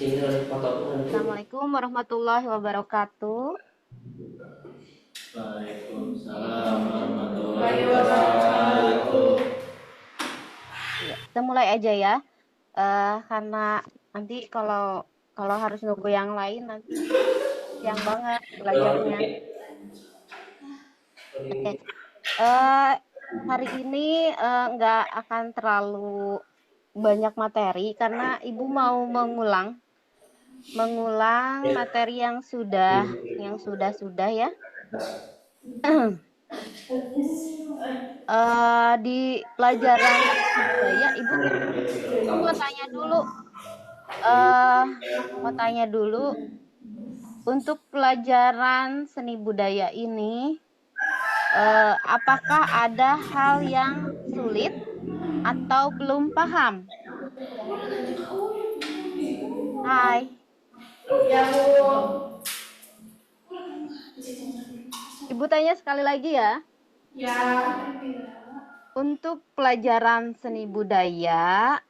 Assalamualaikum warahmatullahi wabarakatuh. Waalaikumsalam warahmatullahi wabarakatuh. Ya, kita mulai aja ya. Karena nanti kalau kalau harus nunggu yang lain nanti siang banget belajarnya. Oke. Eh Hari ini nggak akan terlalu banyak materi karena Ibu mau mengulang materi yang sudah ya. Di pelajaran seni budaya Ibu mau tanya dulu eh untuk pelajaran seni budaya ini apakah ada hal yang sulit atau belum paham? Hai, Ya, Bu. Ibu tanya sekali lagi ya. Ya. Untuk pelajaran seni budaya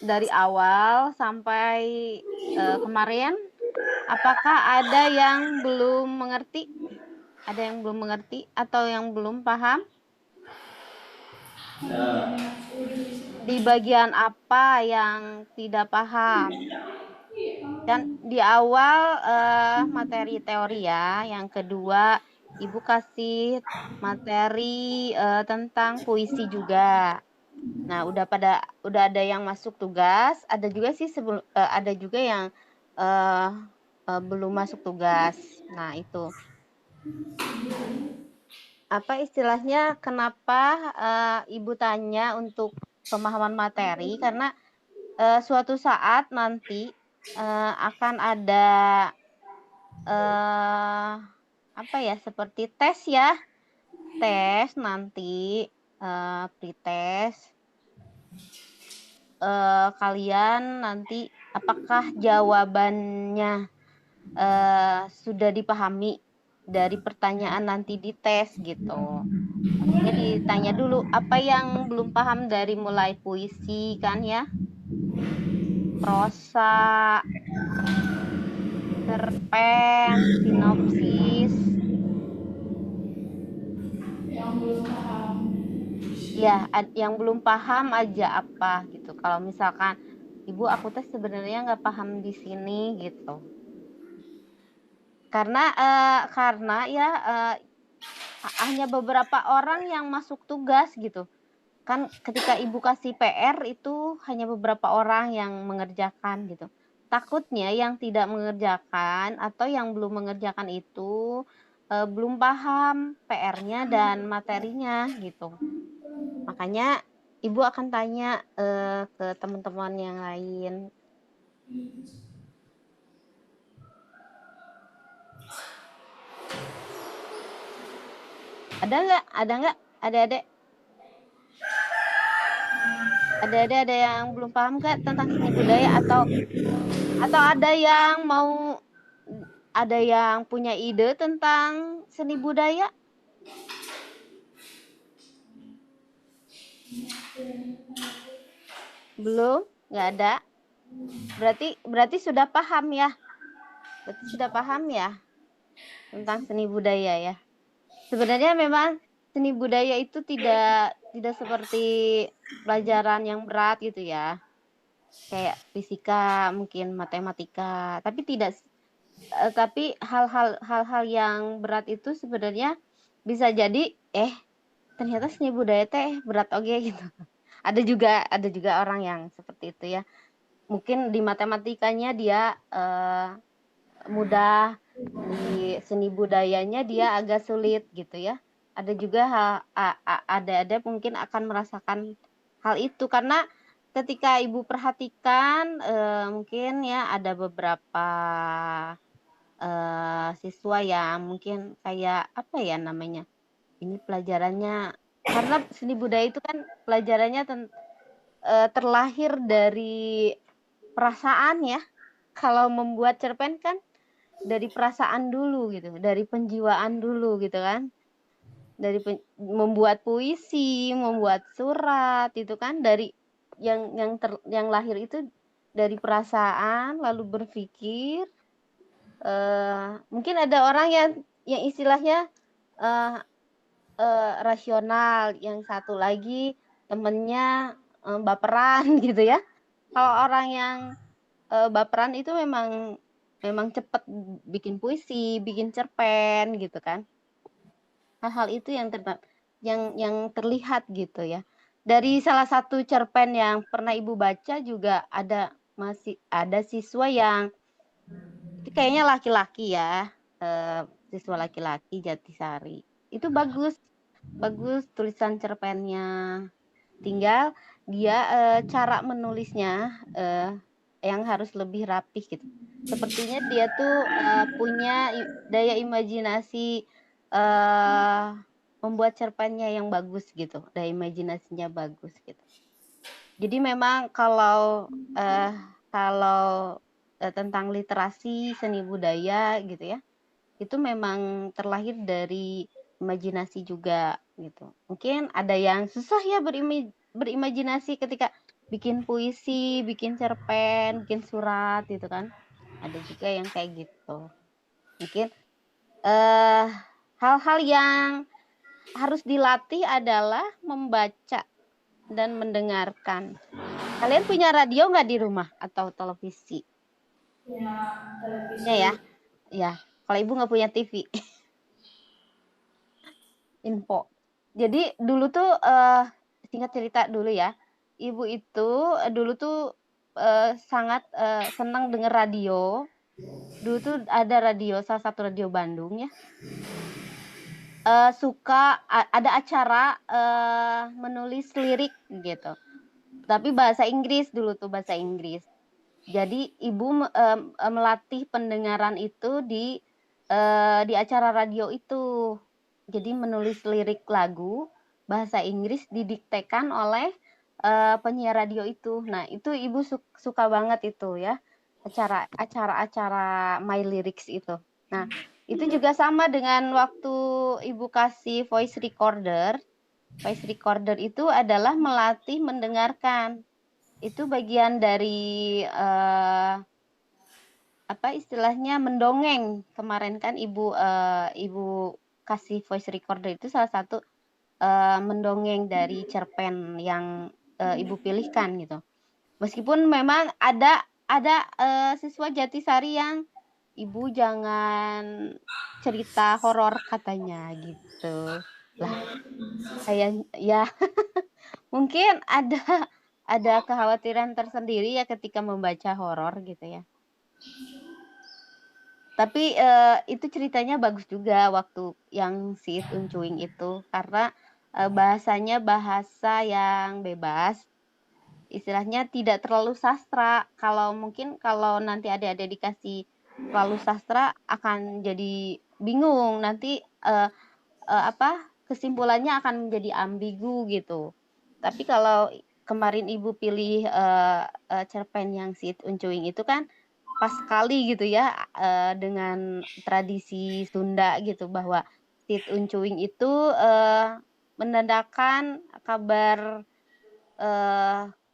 dari awal sampai kemarin, apakah ada yang belum mengerti? Ada yang belum mengerti atau yang belum paham? Ya. Di bagian apa yang tidak paham? Dan di awal materi teori ya, yang kedua Ibu kasih materi tentang puisi juga. Nah, udah ada yang masuk tugas, ada juga sih ada juga yang eh, belum masuk tugas. Nah, itu apa istilahnya? Kenapa Ibu tanya untuk pemahaman materi? Karena suatu saat nanti akan ada apa ya, seperti tes ya, tes nanti pretest kalian nanti apakah jawabannya sudah dipahami dari pertanyaan nanti di tes gitu. Makanya ditanya dulu apa yang belum paham dari mulai puisi kan ya, prosa, cerpen, sinopsis. Yang belum paham. Ya, yang belum paham aja apa gitu. Kalau misalkan Ibu aku tes sebenarnya nggak paham di sini gitu. Karena ya hanya beberapa orang yang masuk tugas gitu. Kan ketika Ibu kasih PR itu hanya beberapa orang yang mengerjakan gitu. Takutnya yang tidak mengerjakan atau yang belum mengerjakan itu belum paham PR-nya dan materinya gitu. Makanya Ibu akan tanya ke teman-teman yang lain. Ada nggak? Ada nggak? Adik-adik? Adik-adik ada yang belum paham nggak tentang seni budaya atau ada yang punya ide tentang seni budaya? Belum? Nggak ada? Berarti sudah paham ya? Berarti sudah paham ya tentang seni budaya ya? Sebenarnya memang seni budaya itu tidak seperti pelajaran yang berat gitu ya. Kayak fisika, mungkin matematika, tapi hal-hal yang berat itu sebenarnya bisa jadi ternyata seni budaya teh berat oke gitu. Ada juga orang yang seperti itu ya. Mungkin di matematikanya dia mudah, di seni budayanya dia agak sulit gitu ya. Ada juga ada mungkin akan merasakan hal itu karena ketika Ibu perhatikan mungkin ya ada beberapa siswa yang mungkin kayak apa ya namanya? Ini pelajarannya karena seni budaya itu kan pelajarannya terlahir dari perasaan ya. Kalau membuat cerpen kan dari perasaan dulu gitu, dari penjiwaan dulu gitu kan. Membuat puisi, membuat surat itu kan dari yang lahir itu dari perasaan lalu berpikir. Mungkin ada orang yang istilahnya rasional, yang satu lagi temennya baperan gitu ya. Kalau orang yang baperan itu memang cepet bikin puisi, bikin cerpen gitu kan. Hal-hal itu yang terlihat gitu ya. Dari salah satu cerpen yang pernah Ibu baca juga masih ada siswa yang itu kayaknya laki-laki ya, siswa laki-laki Jatisari. Itu bagus bagus tulisan cerpennya. Tinggal dia, cara menulisnya, yang harus lebih rapih gitu. Sepertinya dia tuh, punya daya imajinasi, membuat cerpennya yang bagus gitu, daya imajinasinya bagus gitu. Jadi memang kalau tentang literasi, seni budaya gitu ya, itu memang terlahir dari imajinasi juga gitu. Mungkin ada yang susah ya berimajinasi ketika bikin puisi, bikin cerpen, bikin surat gitu kan. Ada juga yang kayak gitu. Mungkin eh hal-hal yang harus dilatih adalah membaca dan mendengarkan. Kalian punya radio nggak di rumah atau televisi? Punya televisi. Ya ya. Ya. Kalau ibu nggak punya TV. Info. Jadi dulu tuh, singkat cerita dulu ya, ibu itu, dulu tuh, sangat, senang denger radio. Dulu tuh ada radio, salah satu radio Bandung ya, ada acara, menulis lirik gitu, tapi bahasa Inggris dulu tuh, bahasa Inggris. Jadi ibu melatih pendengaran itu di acara radio itu. Jadi menulis lirik lagu bahasa Inggris didiktekan oleh penyiar radio itu. Nah, itu ibu suka banget itu ya, acara-acara My Lyrics itu. Nah, itu juga sama dengan waktu ibu kasih voice recorder. Voice recorder itu adalah melatih mendengarkan. Itu bagian dari apa istilahnya mendongeng. Kemarin kan ibu kasih voice recorder itu salah satu mendongeng dari cerpen yang ibu pilihkan gitu. Meskipun memang ada siswa Jatisari yang ibu jangan cerita horor katanya gitu. Lah, kayak ya mungkin ada kekhawatiran tersendiri ya ketika membaca horor gitu ya. Tapi, itu ceritanya bagus juga waktu yang si It Uncuing itu, karena, bahasanya bahasa yang bebas, istilahnya tidak terlalu sastra. Kalau nanti adik-adik dikasih terlalu sastra akan jadi bingung, nanti, kesimpulannya akan menjadi ambigu gitu. Tapi kalau kemarin Ibu pilih, cerpen yang si It Uncuing itu kan pas sekali gitu ya, dengan tradisi Sunda gitu bahwa Tit Uncuing itu, menandakan kabar,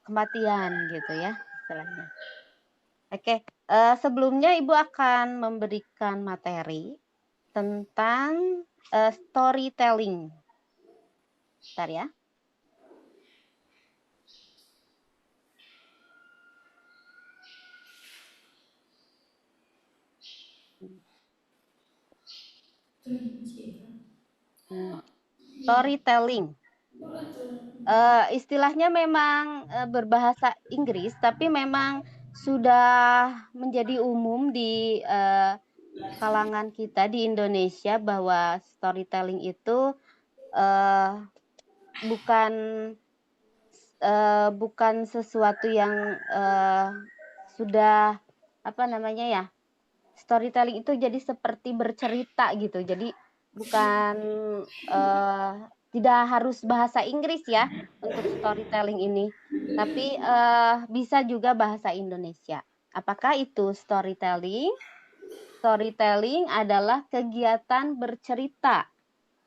kematian gitu ya istilahnya. Oke, sebelumnya Ibu akan memberikan materi tentang, storytelling. Bentar ya. Storytelling. Istilahnya memang, berbahasa Inggris, tapi memang sudah menjadi umum di, kalangan kita di Indonesia bahwa storytelling itu, eee, bukan bukan sesuatu yang, sudah apa namanya ya, storytelling itu jadi seperti bercerita gitu. Jadi bukan, eee, tidak harus bahasa Inggris ya untuk storytelling ini, tapi, bisa juga bahasa Indonesia. Apakah itu storytelling? Storytelling adalah kegiatan bercerita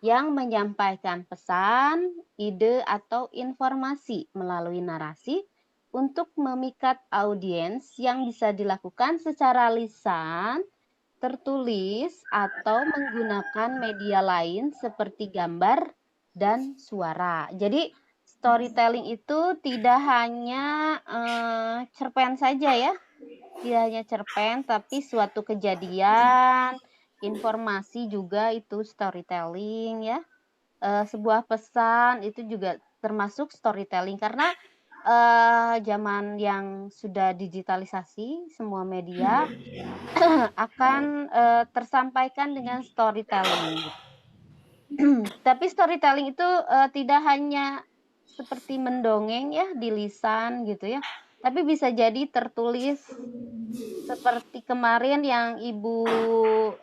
yang menyampaikan pesan, ide, atau informasi melalui narasi, untuk memikat audiens yang bisa dilakukan secara lisan, tertulis, atau menggunakan media lain seperti gambar dan suara. Jadi storytelling itu tidak hanya cerpen saja ya, tidak hanya cerpen, tapi suatu kejadian, informasi juga itu storytelling ya. Sebuah pesan itu juga termasuk storytelling karena zaman yang sudah digitalisasi, semua media akan tersampaikan dengan storytelling. Tapi storytelling itu tidak hanya seperti mendongeng ya di lisan gitu ya, tapi bisa jadi tertulis seperti kemarin yang Ibu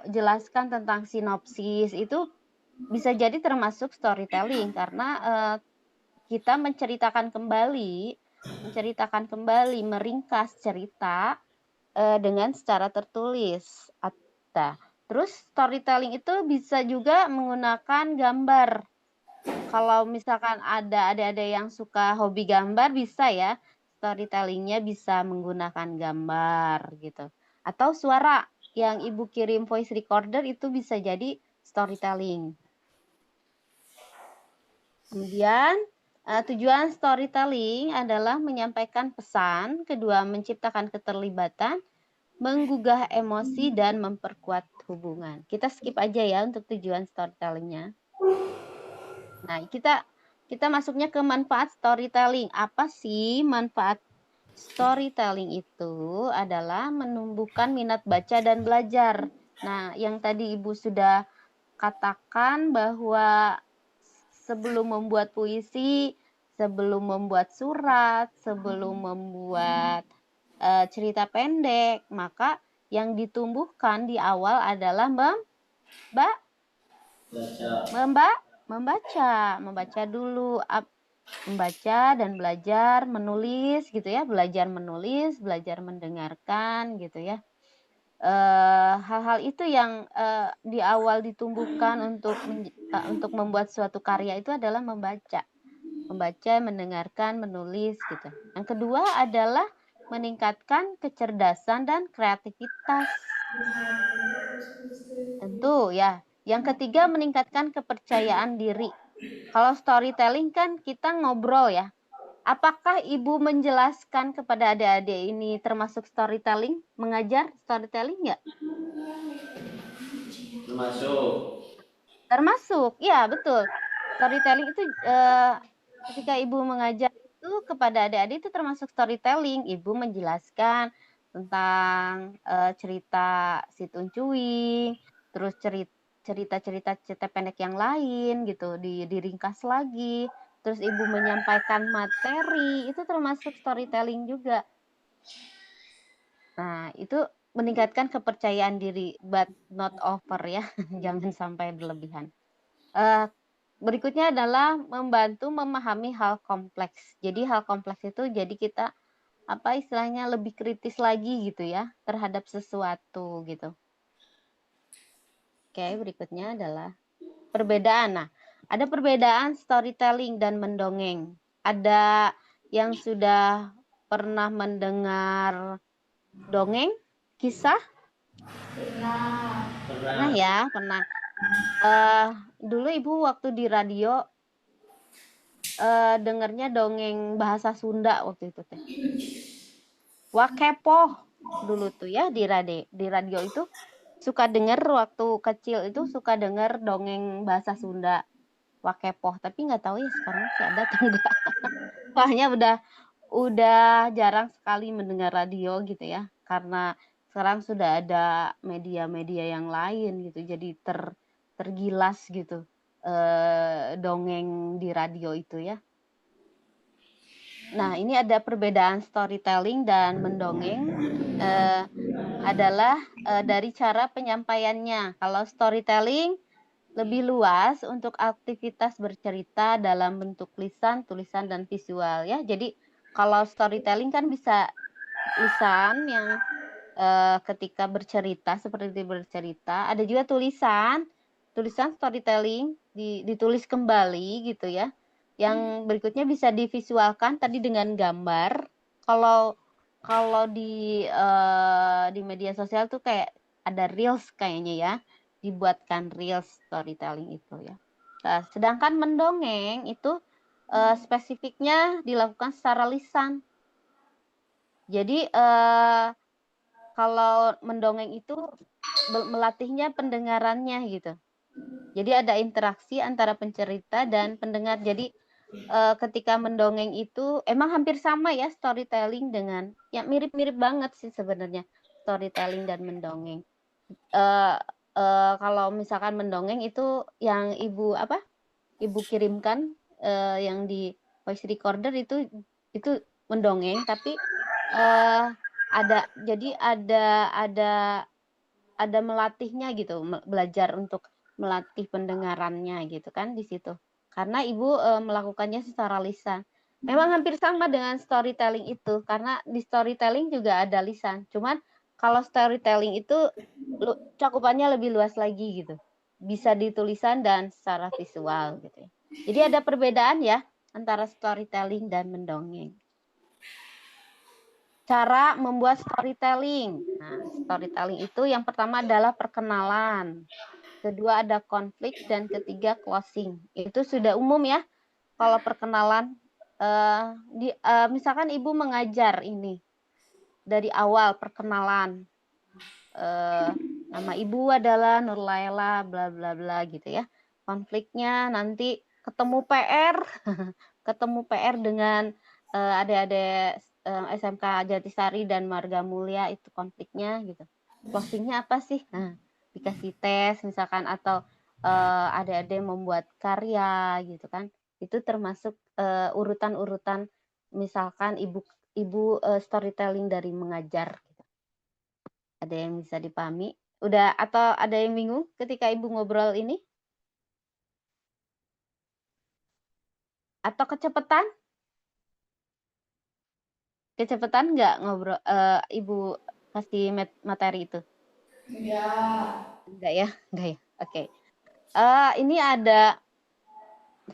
jelaskan tentang sinopsis itu bisa jadi termasuk storytelling karena kita menceritakan kembali, meringkas cerita dengan secara tertulis. Nah, terus storytelling itu bisa juga menggunakan gambar. Kalau misalkan ada adik-adik yang suka hobi gambar bisa ya, storytelling-nya bisa menggunakan gambar gitu. Atau suara yang Ibu kirim voice recorder itu bisa jadi storytelling. Kemudian tujuan storytelling adalah menyampaikan pesan, kedua menciptakan keterlibatan, menggugah emosi dan memperkuat hubungan. Kita skip aja ya untuk tujuan storytelling-nya. Nah, kita masuknya ke manfaat storytelling. Apa sih manfaat storytelling itu? Adalah menumbuhkan minat baca dan belajar. Nah, yang tadi Ibu sudah katakan bahwa sebelum membuat puisi, sebelum membuat surat, sebelum membuat cerita pendek, maka yang ditumbuhkan di awal adalah membaca dulu, membaca dan belajar menulis gitu ya, belajar menulis, belajar mendengarkan gitu ya. Hal-hal itu yang di awal ditumbuhkan untuk membuat suatu karya itu adalah membaca, mendengarkan, menulis gitu. Yang kedua adalah meningkatkan kecerdasan dan kreativitas. Tentu ya. Yang ketiga meningkatkan kepercayaan diri. Kalau storytelling kan kita ngobrol ya. Apakah Ibu menjelaskan kepada adik-adik ini termasuk storytelling? Mengajar storytelling nggak? Termasuk, ya betul. Storytelling itu ketika Ibu mengajar itu kepada adik-adik itu termasuk storytelling. Ibu menjelaskan tentang cerita Si Tuncuing, terus cerita pendek yang lain gitu, diringkas lagi. Terus Ibu menyampaikan materi, itu termasuk storytelling juga. Nah, itu meningkatkan kepercayaan diri, but not over ya, jangan sampai berlebihan. Berikutnya adalah membantu memahami hal kompleks. Jadi hal kompleks itu jadi kita istilahnya lebih kritis lagi gitu ya terhadap sesuatu gitu. Oke, berikutnya adalah perbedaan. Nah, ada perbedaan storytelling dan mendongeng. Ada yang sudah pernah mendengar dongeng, kisah? Pernah ya, pernah. Dulu Ibu waktu di radio dengernya dongeng bahasa Sunda waktu itu teh. Wakepoh dulu tuh ya di radio itu suka denger waktu kecil itu suka denger dongeng bahasa Sunda. Wakepoh, tapi nggak tahu ya sekarang masih ada atau enggak. Soalnya udah jarang sekali mendengar radio gitu ya, karena sekarang sudah ada media-media yang lain gitu, jadi tergilas gitu dongeng di radio itu ya. Nah, ini ada perbedaan storytelling dan mendongeng adalah dari cara penyampaiannya. Kalau storytelling lebih luas untuk aktivitas bercerita dalam bentuk lisan, tulisan, dan visual ya. Jadi kalau storytelling kan bisa lisan yang ketika bercerita seperti bercerita, ada juga tulisan storytelling ditulis kembali gitu ya. Yang berikutnya bisa divisualkan tadi dengan gambar. kalau di media sosial tuh kayak ada reels kayaknya ya, dibuatkan reels storytelling itu ya. Nah, sedangkan mendongeng itu spesifiknya dilakukan secara lisan. Jadi kalau mendongeng itu melatihnya pendengarannya gitu. Jadi ada interaksi antara pencerita dan pendengar. Jadi ketika mendongeng itu emang hampir sama ya storytelling dengan ya mirip-mirip banget sih sebenarnya storytelling dan mendongeng. Kalau misalkan mendongeng itu yang ibu kirimkan yang di voice recorder itu mendongeng, tapi ada melatihnya gitu, belajar untuk melatih pendengarannya gitu kan di situ. Karena ibu melakukannya secara lisan. Memang hampir sama dengan storytelling itu, karena di storytelling juga ada lisan. Cuman kalau storytelling itu cakupannya lebih luas lagi gitu. Bisa di tulisan dan secara visual gitu ya. Jadi ada perbedaan ya antara storytelling dan mendongeng. Cara membuat storytelling. Nah, storytelling itu yang pertama adalah perkenalan. Kedua ada konflik dan ketiga closing. Itu sudah umum ya. Kalau perkenalan misalkan ibu mengajar ini dari awal perkenalan. Nama ibu adalah Nurlaila bla bla bla gitu ya. Konfliknya nanti ketemu PR, ketemu PR dengan adik-adik SMK Jatisari dan Marga Mulia, itu konfliknya gitu. Closingnya apa sih? Nah, dikasih tes misalkan atau adik-adik membuat karya gitu kan. Itu termasuk urutan-urutan misalkan ibu storytelling dari mengajar. Ada yang bisa dipahami? Udah atau ada yang bingung ketika ibu ngobrol ini? Atau kecepatan? Kecepatan nggak ngobrol ibu kasih materi itu? Enggak ya? Enggak ya? Oke. Ini ada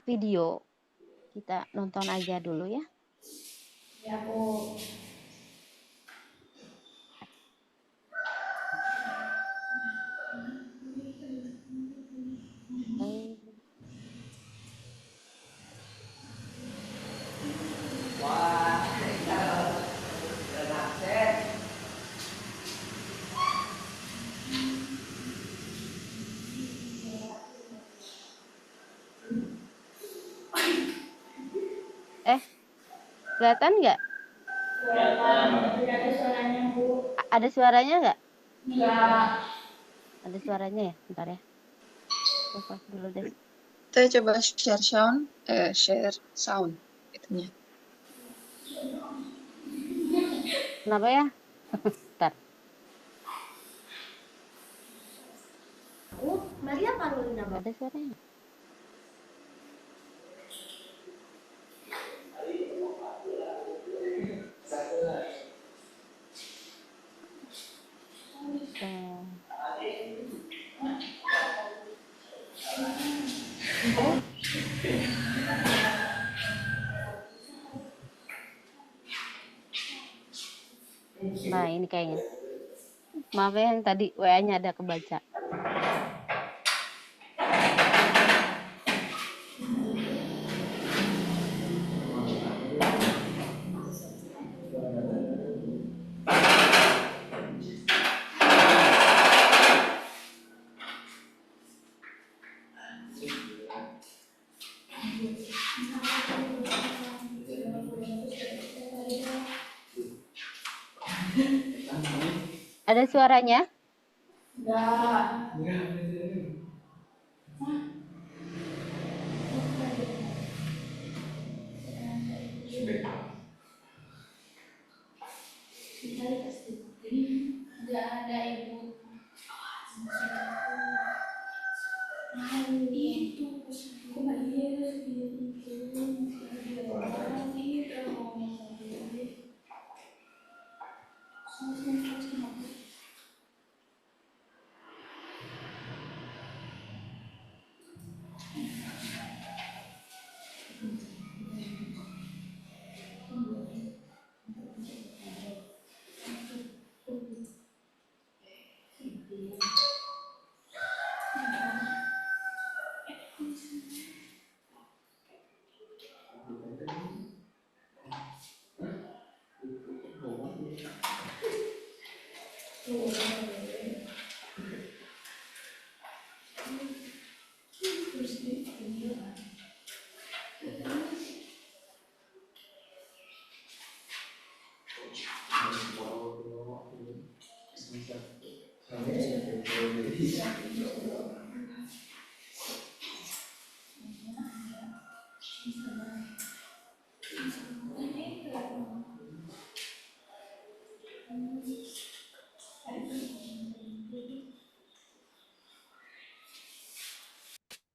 video. Kita nonton aja dulu ya. Ya, Bu. Kelihatan nggak? Tidak ada suaranya, Bu. Ada suaranya nggak? Enggak. Ada suaranya ya? Bentar ya. Coba dulu deh. Kita coba share sound itunya. Kenapa ya? Bentar. Maria Carolina, Bang. Ada suaranya. Nah, ini kayaknya. Maaf ya yang tadi WA-nya ada kebaca. Ada suaranya? Enggak. Enggak ada, Ibu. Itu kok iya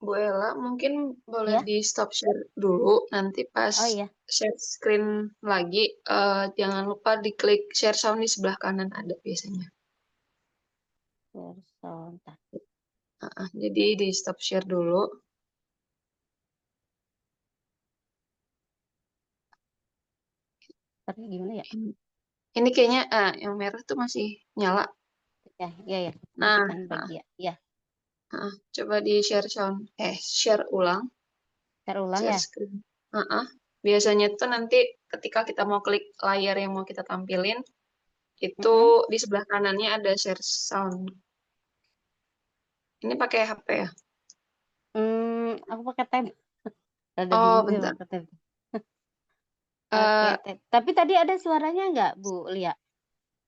Bu Ella, mungkin boleh Ya. di stop share dulu. Nanti pas Oh iya. share screen lagi, jangan lupa diklik share sound di sebelah kanan ada biasanya. Sontak. Jadi di stop share dulu. Tapi gimana ya? Ini kayaknya yang merah tuh masih nyala. Ya, ya, ya. Nah, Nanti kan bagian. Ya, coba di share sound. Share ulang. terulang Share ya. screen. Biasanya tuh nanti ketika kita mau klik layar yang mau kita tampilin, itu di sebelah kanannya ada share sound. Ini pakai HP ya? Aku pakai tab. Ada Oh, bingung sih bentar. pakai tab. Pakai tab. Tapi tadi ada suaranya nggak, Bu Lia?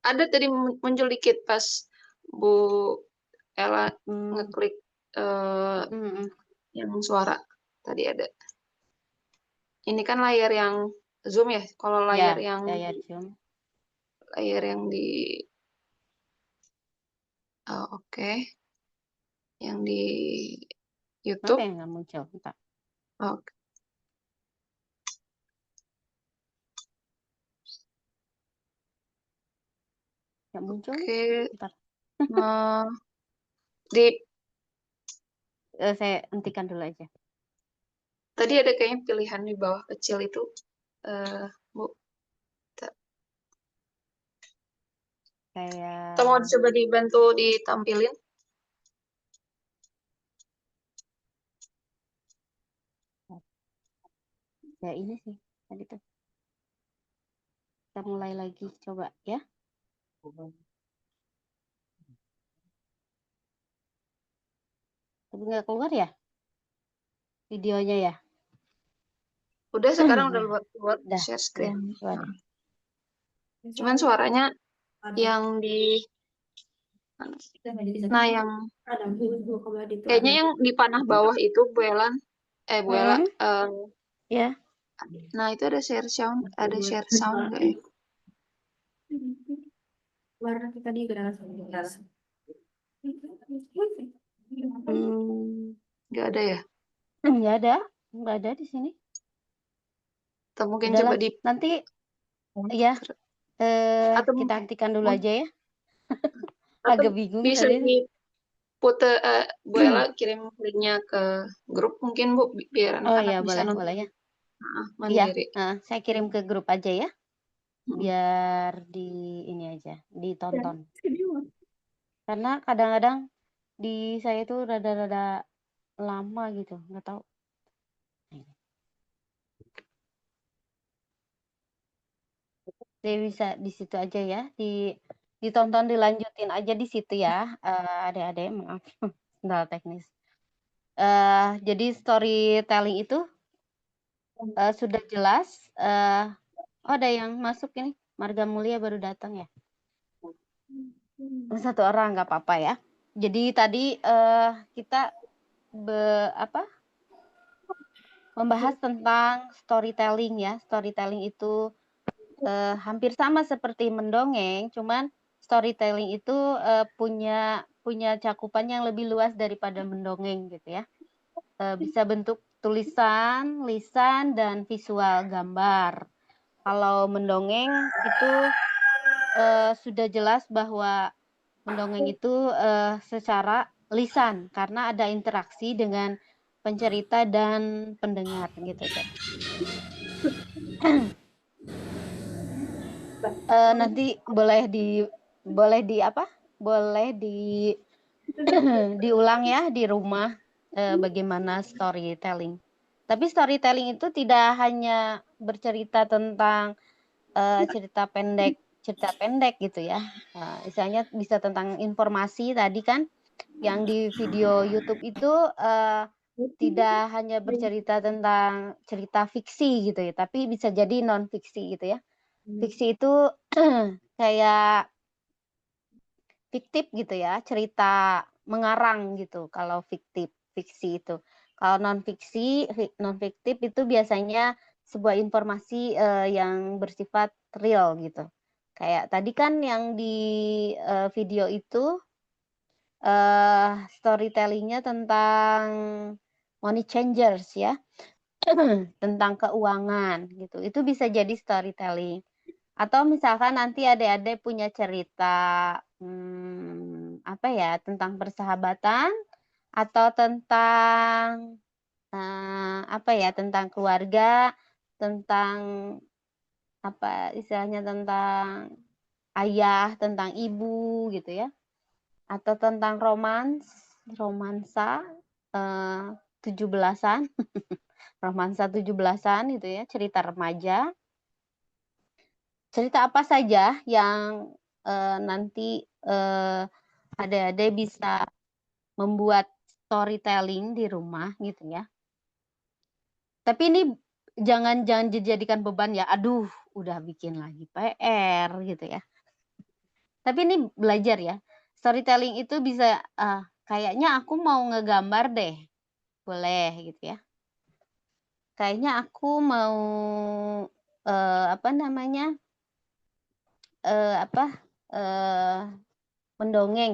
Ada tadi muncul dikit pas Bu Ella ngeklik yang suara. Tadi ada. Ini kan layar yang zoom ya. Kalau layar Ya, yang layar zoom. layar yang di oke. Yang di Kenapa YouTube. yang nggak muncul? Bentar. Oke. Nggak muncul? Oke. Bentar. Di Saya hentikan dulu aja. tadi ada kayaknya pilihan di bawah kecil itu, Bu. Kayak Atau mau coba dibantu ditampilin? ya ini sih tadi tuh. Kita mulai lagi coba ya. Tapi nggak keluar ya videonya ya. Udah sekarang udah buat Udah, share screen. udah. Cuman suaranya yang di yang kayaknya yang di panah bawah itu Bu Ella, Ya. nah itu ada share sound nggak ya? Warna tadi Nggak ada ya? Nggak ada di sini. Atau mungkin Udahlah, coba di nanti ya atau kita hentikan dulu aja ya. atau Agak bingung bisa tadi. diputar, Bu Ella kirim linknya ke grup mungkin Bu, biar Oh anak-anak ya, bisa nonton boleh ya. Iya, mandiri. saya kirim ke grup aja ya. Biar di ini aja, ditonton. Karena kadang-kadang di saya itu rada-rada lama gitu, nggak tahu. Jadi bisa di situ aja ya, ditonton dilanjutin aja di situ ya, adik-adik maaf, kendala teknis. Jadi storytelling itu sudah jelas. Ada yang masuk ini, Marga Mulia baru datang ya. Satu orang nggak apa-apa ya. Jadi tadi kita membahas tentang storytelling ya. Storytelling itu hampir sama seperti mendongeng, cuman storytelling itu punya cakupan yang lebih luas daripada mendongeng gitu ya. Bisa bentuk tulisan, lisan, dan visual gambar. Kalau mendongeng itu sudah jelas bahwa mendongeng itu secara lisan karena ada interaksi dengan pencerita dan pendengar gitu. Nanti boleh boleh diulang ya di rumah bagaimana storytelling. Tapi storytelling itu tidak hanya bercerita tentang cerita pendek gitu ya. Misalnya bisa tentang informasi tadi kan, yang di video YouTube itu tidak hanya bercerita tentang cerita fiksi gitu ya, tapi bisa jadi non fiksi gitu ya. Fiksi itu kayak fiktif gitu ya, cerita mengarang gitu kalau fiksi itu. Kalau non fiktif itu biasanya sebuah informasi, yang bersifat real gitu. Kayak tadi kan yang di, video itu, storytelling-nya tentang money changers ya, tentang keuangan gitu, itu bisa jadi storytelling. Atau misalkan nanti adik-adik punya cerita, apa ya, tentang persahabatan atau tentang, apa ya, tentang keluarga, tentang apa istilahnya, tentang ayah, tentang ibu gitu ya, atau tentang romansa, 17-an, romansa 17-an gitu ya, cerita remaja. Cerita apa saja yang, nanti, adik-adik bisa membuat storytelling di rumah gitu ya. Tapi ini jangan dijadikan beban ya, "Aduh udah bikin lagi PR," gitu ya. Tapi ini belajar ya, storytelling itu bisa, "Kayaknya aku mau ngegambar deh," boleh gitu ya. "Kayaknya aku mau, apa namanya, apa, eee"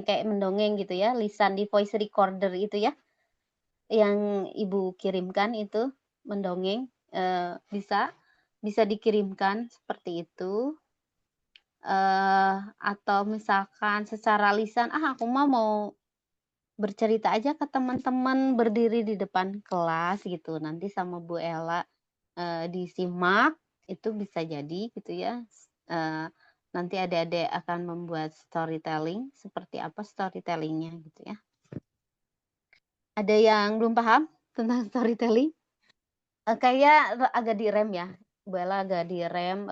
kayak mendongeng gitu ya, lisan di voice recorder itu ya, yang Ibu kirimkan itu, mendongeng, bisa bisa dikirimkan seperti itu, atau misalkan secara lisan, "Ah, aku mah mau bercerita aja ke teman-teman, berdiri di depan kelas," gitu, nanti sama Bu Ella, disimak, itu bisa jadi gitu ya, eee, nanti adik-adik akan membuat storytelling, seperti apa storytelling-nya gitu ya. Ada yang belum paham tentang storytelling? Kayaknya agak direm ya, Bu Ella agak direm,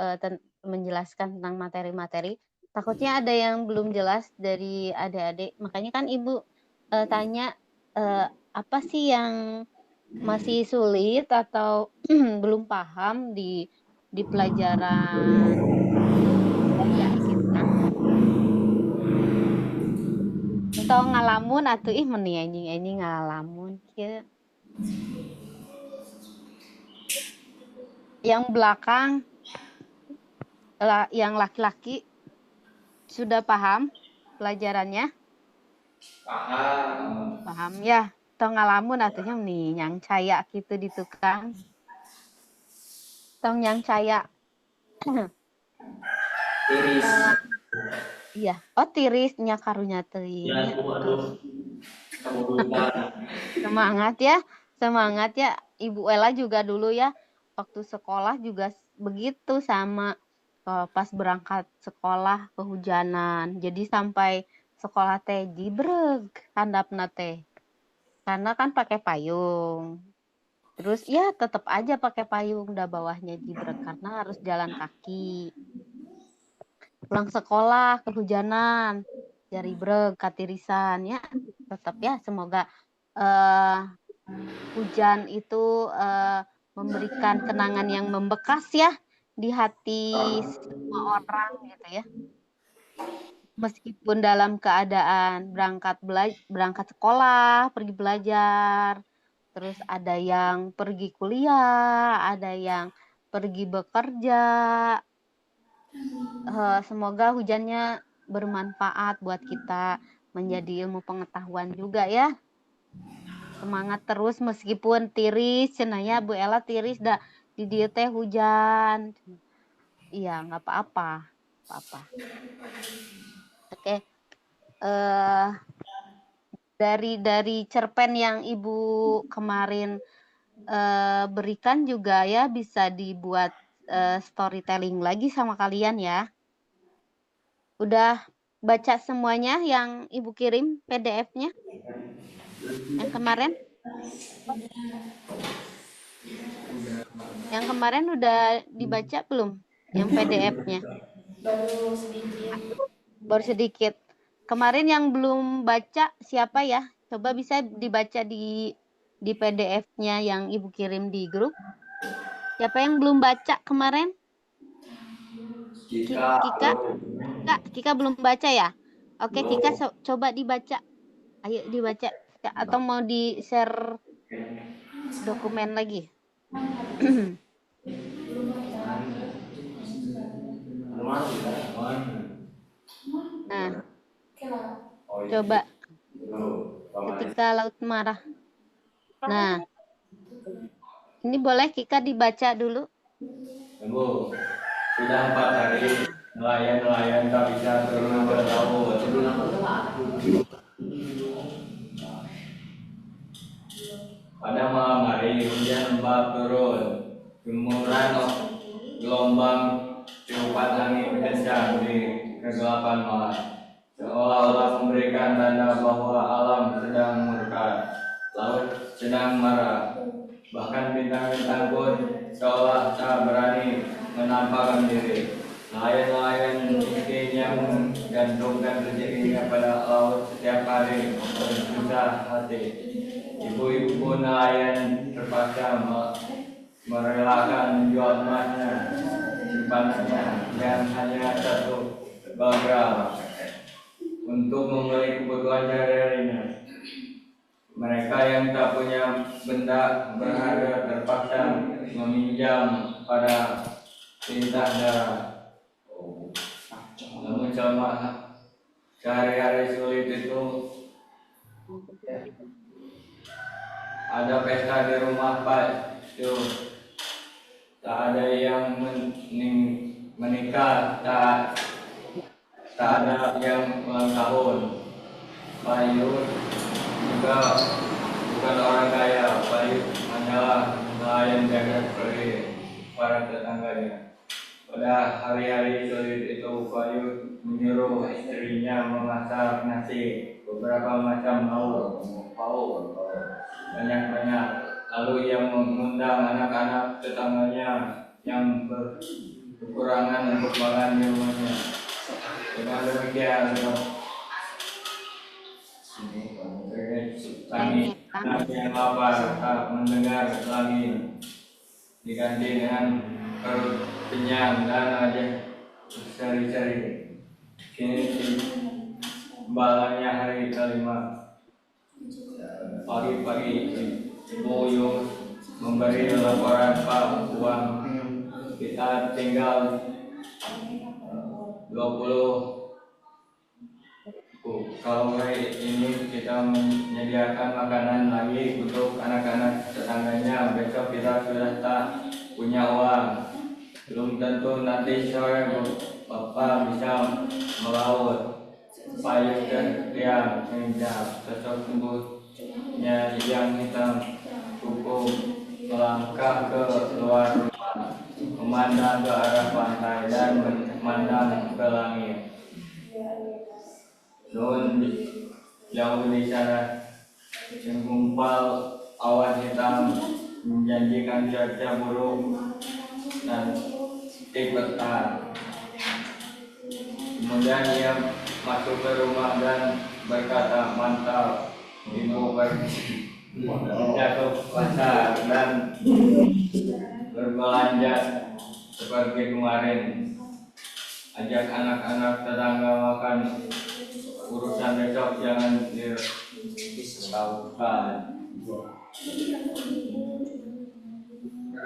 menjelaskan tentang materi-materi. Takutnya ada yang belum jelas dari adik-adik, makanya kan Ibu, tanya, apa sih yang masih sulit atau belum paham di pelajaran budaya gitu kan. Entong ngalamun atuh, ih meuni anjing ngalamun kieu. Yang belakang, yang laki-laki sudah paham pelajarannya? Paham. Paham ya? Tong ngalamun atuhnya meuni nyang caya kitu di tukang. Tong nyang caya. Tiris. Iya. Oh tiris nya karunya teuing Ya, nya. waduh. Kamu lupa. Semangat ya, semangat ya. Ibu Ella juga dulu ya, waktu sekolah juga begitu sama, pas berangkat sekolah kehujanan. Jadi sampai sekolah teh jibreg handapna teh. Karena kan pakai payung. Terus ya tetap aja pakai payung, dah bawahnya jibreg karena harus jalan kaki. Pulang sekolah kehujanan, jaribreg katirisan ya, tetap ya semoga eh hujan itu, memberikan kenangan yang membekas ya, di hati semua orang gitu ya. Meskipun dalam keadaan berangkat sekolah, pergi belajar, terus ada yang pergi kuliah, ada yang pergi bekerja, semoga hujannya bermanfaat buat kita, menjadi ilmu pengetahuan juga ya. Semangat terus meskipun tiris, cenah nya Bu Ella tiris da di dieu teh hujan. Iya, nggak apa-apa, apa-apa. Oke, eh dari cerpen yang Ibu kemarin, berikan juga ya bisa dibuat, storytelling lagi sama kalian ya. Udah baca semuanya yang Ibu kirim PDF-nya yang kemarin? Yang kemarin udah dibaca belum? Yang PDF-nya? Baru sedikit. Baru sedikit. Kemarin yang belum baca siapa ya? Coba bisa dibaca di PDF-nya yang Ibu kirim di grup. Siapa yang belum baca kemarin? Kika belum baca ya? Oke, Kika coba dibaca. Ayo dibaca. Atau mau di-share dokumen lagi? Nah, coba ketika laut marah. Nah, ini boleh Kika dibaca dulu. Ibu, sudah 4 hari nelayan-nelayan tak bisa turun ke laut. Pada malam hari hujan lebat turun, gemuran gelombang tiupan langit kencang di kegelapan malam, seolah-olah memberikan tanda bahwa alam sedang murka, laut sedang marah. Bahkan bintang-bintang pun seolah tak berani menampakkan diri. Nelayan-nelayan miskin yang menggantungkan rezekinya pada laut setiap hari bersusah hati. Ibu-ibu pun nelayan terpaksa merelakan menjual emasnya, simpanannya yang hanya 1 bagram untuk membeli kebutuhan sehari-harinya. Mereka yang tak punya benda berharga terpaksa meminjam pada tinta darah. Namun selama sehari-hari sulit itu, ada pesta di rumah Pak itu, tak ada yang menikah, tak ada yang ulang tahun. Pak Yus juga bukan orang kaya. Pak Yus hanyalah nelayan biasa seperti para tetangganya. Pada hari-hari sulit itu, Pak Yus menyuruh istrinya memasak nasi, beberapa macam lauk, banyak-banyak. Lalu ia mengundang anak-anak tetangganya yang berkekurangan untuk makan di rumahnya. Dengan demikian, kami yang lapar tak mendengar lagi, diganti dengan perut kenyang dan aja seri-seri. Kini timbalannya hari kelima. Pagi-pagi Ibu Yus memberi laporan, Pak, uang kita tinggal 20. Kalau hari ini kita menyediakan makanan lagi untuk anak-anak tetangganya, besok kita sudah tak punya uang. Belum tentu nanti sore Bapak bisa melaut. Pak Yus teriak menginjak sosok tubuhnya yang hitam cukup melangkah ke luar rumah, memandang ke arah pantai dan memandang ke langit. Nun jauh di sana menggumpal awan hitam menjanjikan cuaca buruk dan petang. Kemudian ia masuk ke rumah dan berkata, mantap, Ibu pergi ke pasar dan berbelanja seperti kemarin. Ajak anak-anak tetangga makan, urusan besok jangan dirisaukan.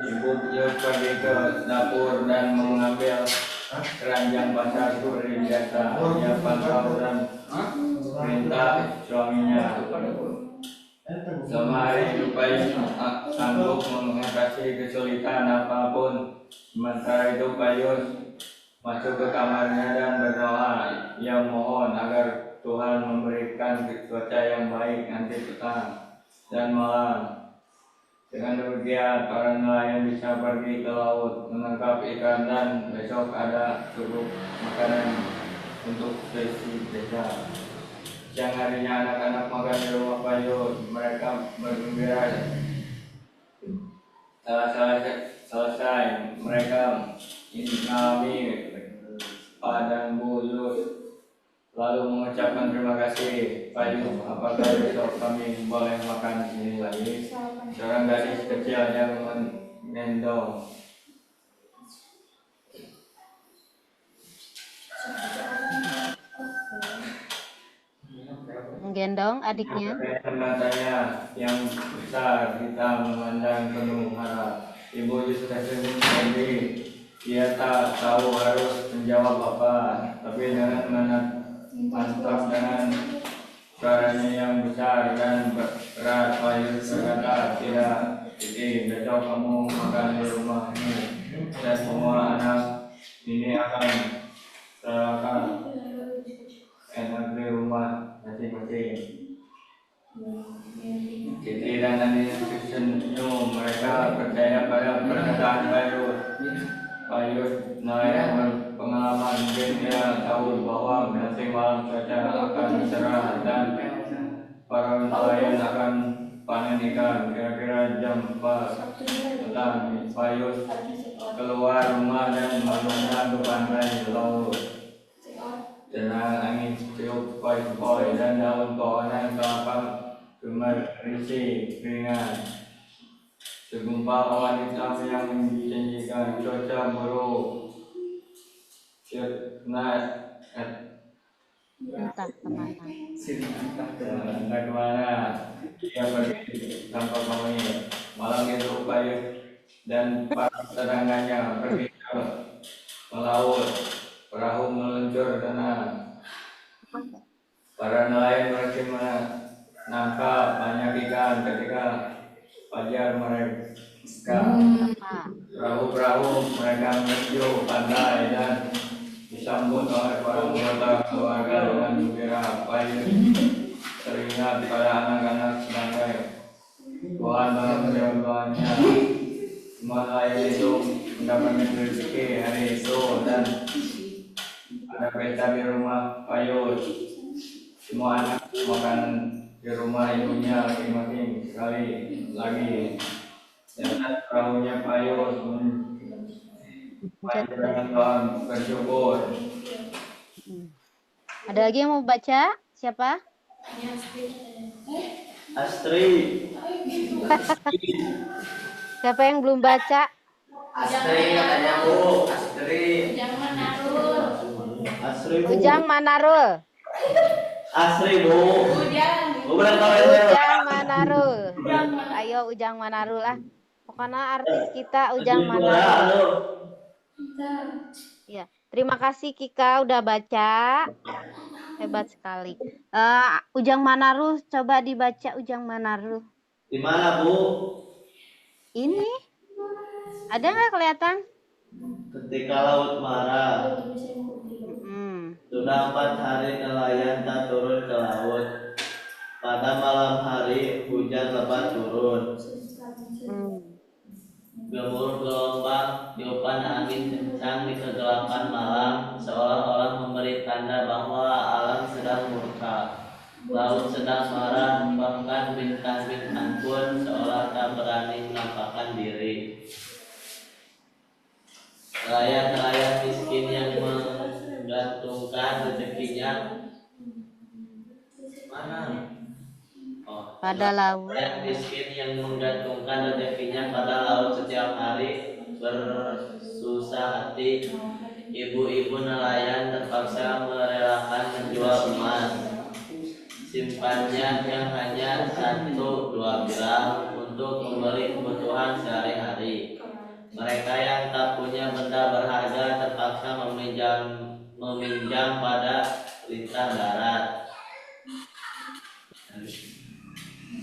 Ibu Yus pergi ke dapur dan mengambil keranjang basah seperti biasa. Ia pantau dan perintah suaminya. Selama hari hidup Pak Yus sanggup mengatasi kesulitan apapun. Sementara itu Pak Yus masuk ke kamarnya dan berdoa. Ia mohon agar Tuhan memberikan cuaca yang baik nanti petang dan malam. Dengan demikian, para nelayan bisa pergi ke laut menangkap ikan dan besok ada cukup makanan untuk sesi desa. Siang harinya anak-anak makan di rumah Pak Yus. Mereka bergembira. Selesai mereka mengalami Pak dan Bu Yus lalu mengucapkan terima kasih. Pak Yus, apakah besok kami boleh makan di sini lagi? Seorang gadis kecil yang mengendong Menggendong adiknya. matanya yang besar hitam memandang penuh harap. Ibu Yus tersenyum sendiri. Dia tak tahu harus menjawab apa, tapi dengan mantap dengan suaranya yang besar dan berat, Pak Yus berkata, tidak, jadi besok kamu makan di rumah ini dan semua anak ini akan serahkan enak di rumah masing-masing. Siti dan Andi tersenyum. Mereka percaya pada perkataan Pak Yus. Pak Yus nelayan berpengalaman, dia tahu bahwa nanti malam cuaca akan cerah dan para nelayan akan panen ikan. Kira-kira jam 4 petang, Pak Yus keluar rumah dan memandang ke pantai laut. Dengan angin tiup sepoi-sepoi dan daun pohonan kelapa gemerisi ringan. Segumpal awan hitam yang menjanjikan cuaca buruk. Entah kemana. Entah kemana dia pergi tanpa pamit. Malam itu Pak Yus dan para tetangganya pergi ke melaut. Perahu meluncur tenang. Para nelayan berhasil menangkap banyak ikan ketika fajar mereka. Perahu-perahu mereka menuju pantai dan disambut oleh para anggota keluarga dengan gembira. Pak Yus teringat pada anak-anak sebagai Tuhan dalam doanya. Semua nelayan itu mendapatkan rezeki hari itu dan ada pesta di rumah Pak Yus. Semua anak makan di rumah ibunya masing-masing sekali lagi. Dan perahunya Pak Yus dengan bersyukur. Ada lagi yang mau baca? Siapa? Astri. Siapa yang belum baca? Astri katanya Bu. Astri. Jangan naruh. Asri Bu. Ujang Manarul. Asri Bu. Bu bilang kalau Ujang Manarul. Ayo Ujang Manarul lah. Pokoknya artis kita Ujang Manarul. Ya, terima kasih Kika udah baca. Hebat sekali. Ujang Manarul, coba dibaca Ujang Manarul. di mana Bu? Ini ada nggak kelihatan? Ketika laut marah, sudah 4 hari nelayan tak turun ke laut. Pada malam hari hujan lebat turun. Gemuruh gelombang, tiupan angin kencang di kegelapan malam, seolah-olah memberi tanda bahwa alam sedang murka. Laut sedang marah, bahkan bintang-bintang pun seolah tak berani menampakkan diri. Nelayan-nelayan miskin yang menggantungkan rezekinya mana? Pada laut. Nelayan miskin yang menggantungkan rezekinya pada laut setiap hari bersusah hati. Ibu-ibu nelayan terpaksa merelakan menjual emas simpannya yang hanya 1-2 gram untuk membeli kebutuhan sehari-hari. Mereka yang tak punya benda berharga terpaksa meminjam pada lintah darat.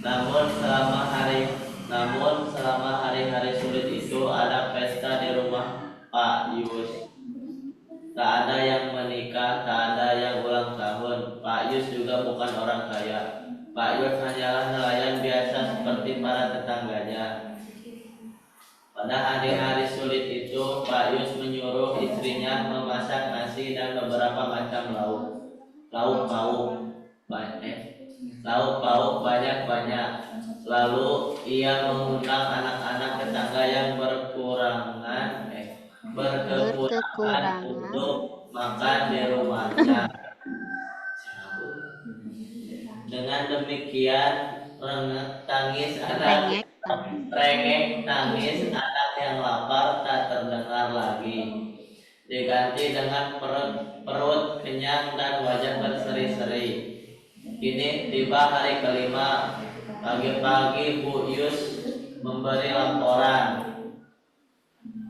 Namun selama hari-hari sulit itu ada pesta di rumah Pak Yus. Tak ada yang menikah, tak ada yang ulang tahun. Pak Yus juga bukan orang kaya. Pak Yus hanyalah nelayan biasa seperti para tetangganya. Pada hari-hari sulit itu, Pak Yus menyuruh istrinya memasak nasi dan beberapa macam lauk. Lauk pauk banyak-banyak. Lalu ia mengundang anak-anak tetangga yang berkekurangan untuk makan di rumahnya. Dengan demikian rengek tangis anak yang lapar tak terdengar lagi, diganti dengan perut kenyang dan wajah berseri-seri. Kini tiba hari kelima. Pagi-pagi Bu Yus memberi laporan,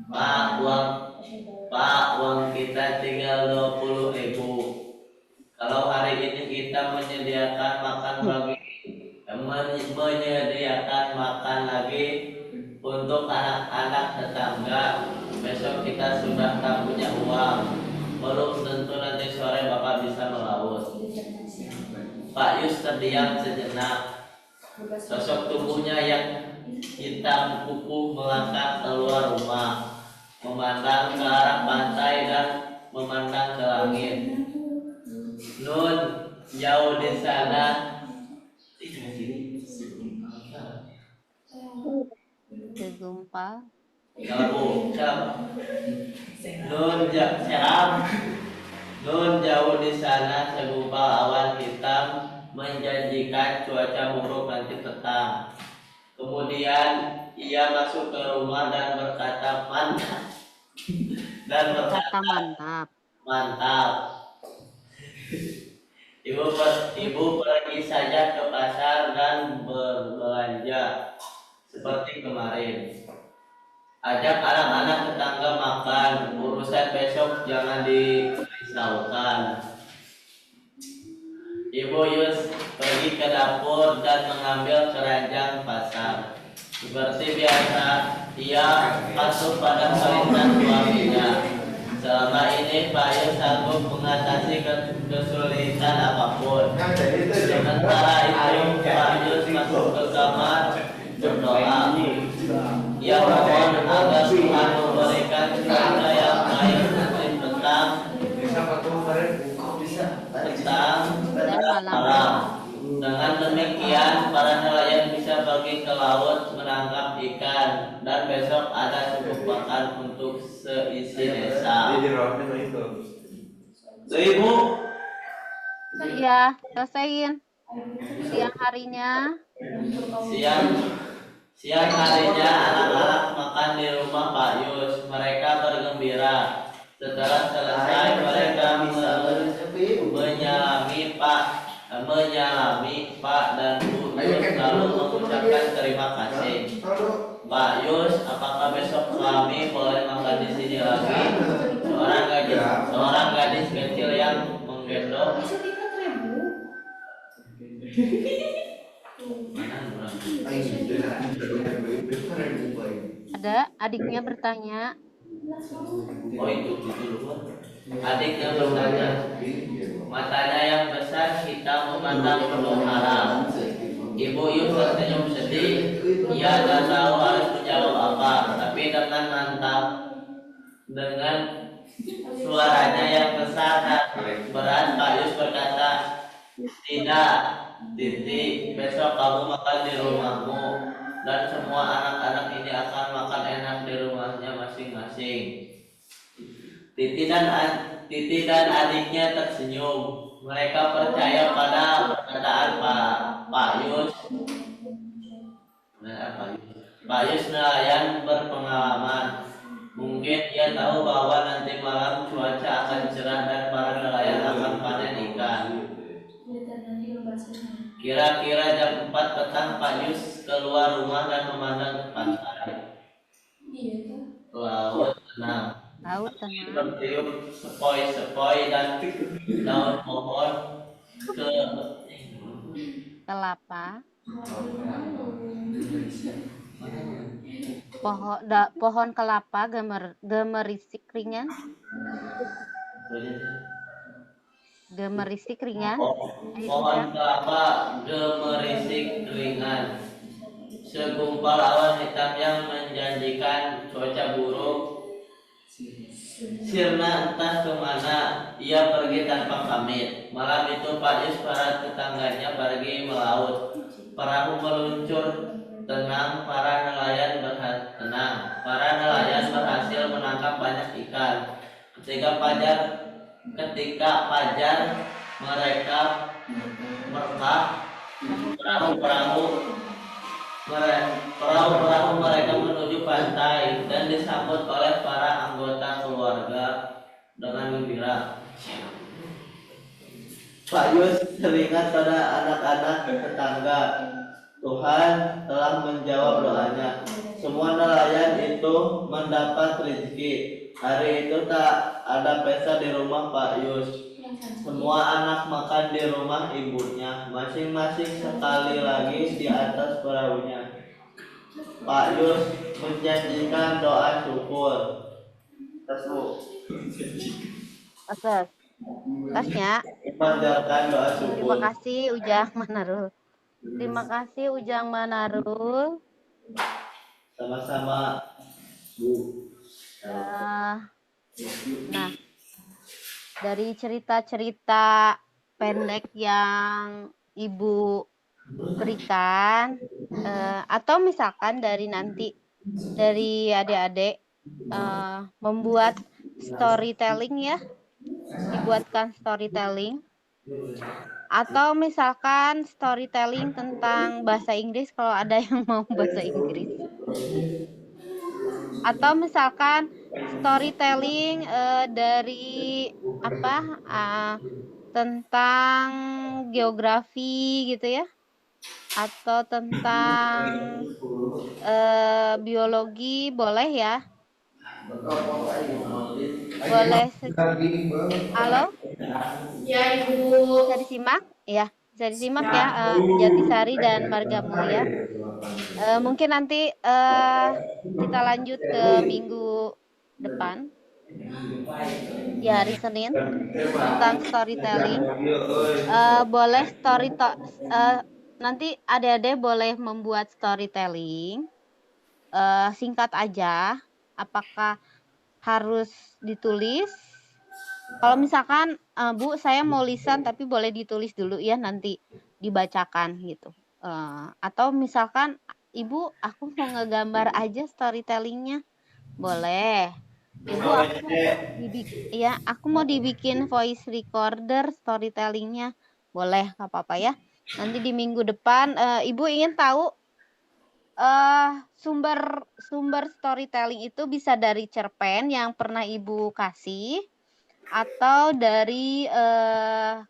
Pak, uang kita tinggal 20.000. Kalau hari ini kita menyediakan makan lagi untuk anak-anak tetangga, besok kita sudah tak punya uang. Belum tentu nanti sore Bapak bisa melaut. Pak Yus terdiam sejenak. Sosok tubuhnya yang hitam kukuh melangkah keluar rumah, memandang ke arah pantai dan memandang ke langit. Nun, jauh di sana. Segumpal. Nun, jauh di sana segumpal awan hitam menjanjikan cuaca buruk nanti petang. Kemudian ia masuk ke rumah dan berkata mantap. Ibu pergi saja ke pasar dan berbelanja seperti kemarin. Ajak anak-anak tetangga makan. Urusan besok jangan dirisaukan. Ibu Yus pergi ke dapur dan mengambil keranjang pasar. Seperti biasa, ia patuh pada perintah suaminya. Selama ini Pak Yus sanggup mengatasi kesulitan apapun. Sementara itu Pak Yus masuk ke kamar berdoa. Ia mohon agar Tuhan memberikan cuaca yang baik nanti petang dan malam. Dengan demikian para nelayan bisa pergi ke laut menangkap ikan dan besok ada cukup makan untuk seisi desa. Ibu. Iya, selesaiin. Siang harinya anak-anak makan di rumah Pak Yus. Mereka bergembira. Setelah selesai mereka menyalami Pak dan Bu Yus lalu mengucapkan terima kasih. Pak Yus, apakah besok kami boleh makan di sini lagi? Seorang gadis kecil yang menggendong. ada adiknya bertanya. Oh itu lupa. Adiknya bertanya. Matanya yang besar hitam memandang penuh harap. Ibu Yus tersenyum sedih. Ia tak tahu harus menjawab apa, tapi dengan suaranya yang besar dan berat, Pak Yus berkata, tidak, Titi, besok kamu makan di rumahmu dan semua anak-anak ini akan makan enak di rumahnya masing-masing. Titi dan adiknya tersenyum. Mereka percaya pada perkataan Pak Yus. Pak Yus nelayan berpengalaman. Mungkin ia tahu bahwa nanti malam cuaca akan cerah dan para nelayan akan panen ikan. Kira-kira jam 4 petang Pak Yus keluar rumah dan memandang ke pantai. Laut tenang. Bertiup sepoi-sepoi dan daun pohon Kelapa. Pohon kelapa gemerisik ringan. Gemerisik ringan. Pohon kelapa gemerisik ringan. Segumpal awan hitam yang menjanjikan cuaca buruk. Sirna entah kemana ia pergi tanpa pamit. Malam itu Pak Yus para tetangganya pergi melaut. Perahu meluncur tenang. Para nelayan berhasil menangkap banyak ikan. Ketika Fajar mereka perahu mereka menuju pantai dan disambut oleh para anggota keluarga dengan gembira. Pak Yus teringat pada anak-anak tetangga. Tuhan telah menjawab doanya. Semua nelayan itu mendapat rezeki. Hari itu tak ada pesta di rumah Pak Yus. Semua anak makan di rumah ibunya, masing-masing sekali lagi di atas perahunya. Pak Yus menjanjikan doa syukur. Atas. Tasnya. Menjalankan doa syukur. Terima kasih Ujang Manarul. Terima kasih Ujang Manarul. Sama-sama, Bu. Nah, dari cerita-cerita pendek yang Ibu berikan, atau misalkan dari adik-adik membuat storytelling ya, dibuatkan storytelling, atau misalkan storytelling tentang bahasa Inggris kalau ada yang mau bahasa Inggris, atau misalkan storytelling dari tentang geografi gitu ya, atau tentang biologi boleh ya, boleh. Halo, Ya Ibu. bisa disimak ya, bisa disimak ya, Jatisari dan Marga Mulia. Mungkin nanti kita lanjut ke minggu depan ya, hari Senin, tentang storytelling. Boleh nanti adik-adik boleh membuat storytelling singkat aja. Apakah harus ditulis? Kalau misalkan Bu, saya mau lisan tapi boleh ditulis dulu ya, nanti dibacakan gitu. Atau misalkan Ibu, aku mau ngegambar aja storytellingnya, boleh. Ibu, aku mau dibikin voice recorder storytellingnya, boleh, nggak apa-apa ya. Nanti di minggu depan, Ibu ingin tahu sumber storytelling itu bisa dari cerpen yang pernah Ibu kasih, atau dari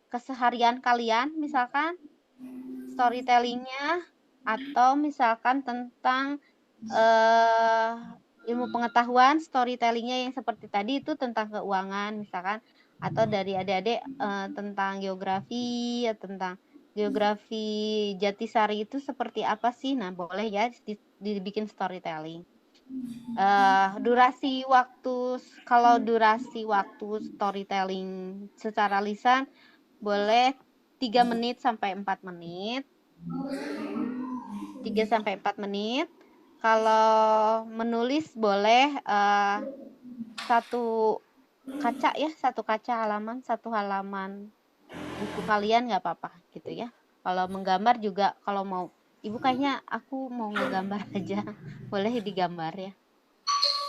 keseharian kalian misalkan storytellingnya, atau misalkan tentang ilmu pengetahuan storytellingnya yang seperti tadi itu tentang keuangan misalkan, atau dari adik-adik tentang geografi, tentang geografi Jatisari itu seperti apa sih. Nah, boleh ya dibikin storytelling. Kalau durasi waktu storytelling secara lisan boleh 3 menit sampai 4 menit. 3 sampai 4 menit. Kalau menulis boleh satu kaca halaman, 1 halaman buku kalian nggak apa-apa gitu ya. Kalau menggambar juga, kalau mau Ibu kayaknya aku mau ngegambar aja, boleh digambar ya.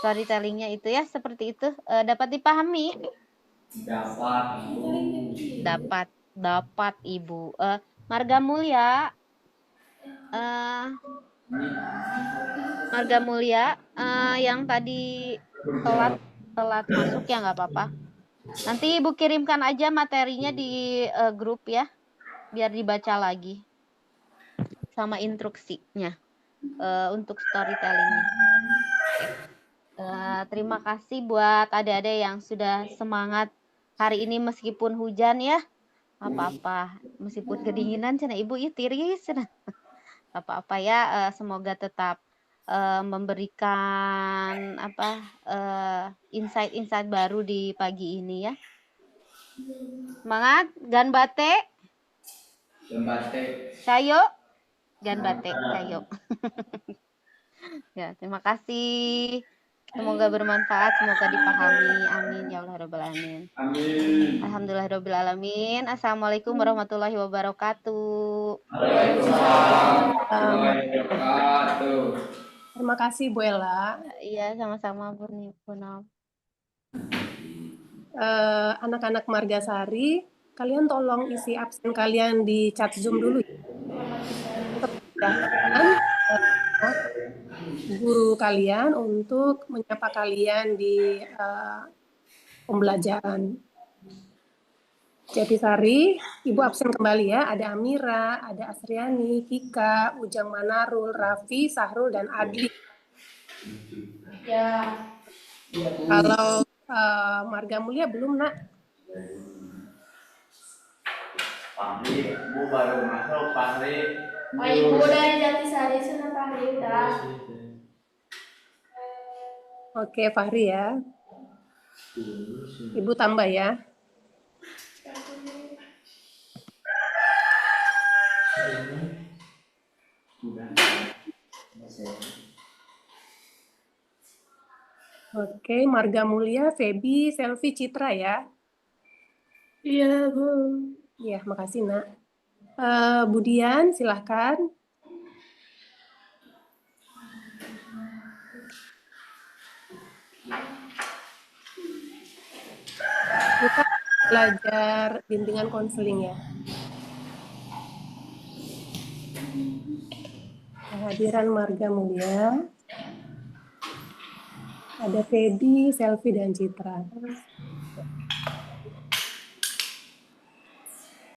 Storytellingnya itu ya seperti itu. Dapat dipahami? Dapat Ibu. Marga Mulia, yang tadi telat masuk ya nggak apa-apa. Nanti Ibu kirimkan aja materinya di grup ya, biar dibaca lagi sama instruksinya untuk storytellingnya. Terima kasih buat adik-adik yang sudah semangat hari ini meskipun hujan ya. Apa-apa, meskipun kedinginan cina Ibu tiris. Apa-apa ya, semoga tetap memberikan insight-insight baru di pagi ini ya. Semangat, ganbate. Cayo, ganbate, cayo. Ya, terima kasih. Semoga bermanfaat, semoga dipahami. Amin ya Allah rabbal alamin. Amin. Alhamdulillahirabbil alamin. Assalamualaikum warahmatullahi wabarakatuh. Waalaikumsalam warahmatullahi wabarakatuh. Terima kasih Bu Ella. Iya, sama-sama Bu Nom. Anak-anak Margasari, kalian tolong isi absen kalian di chat Zoom dulu ya. Dan guru kalian untuk menyapa kalian di pembelajaran. Jatisari, Ibu absen kembali ya. Ada Amira, ada Asriani, Kika, Ujang Manarul, Raffi, Sahrul, dan Adli. Ya. Kalau Marga Mulia belum, Nak. Fahri, Bu baru masuk, Fahri. Oh, Ibu dari Jatisari sudah Fahri udah. Oke, Fahri ya. Ibu tambah ya. Oke, Marga Mulia, Feby, Selvi, Citra ya. Iya, Bu. Iya, makasih, Nak. Budian, silahkan. Kita belajar bimbingan konseling ya. Kehadiran Marga Mulia. Ada Feby, Selvi, dan Citra.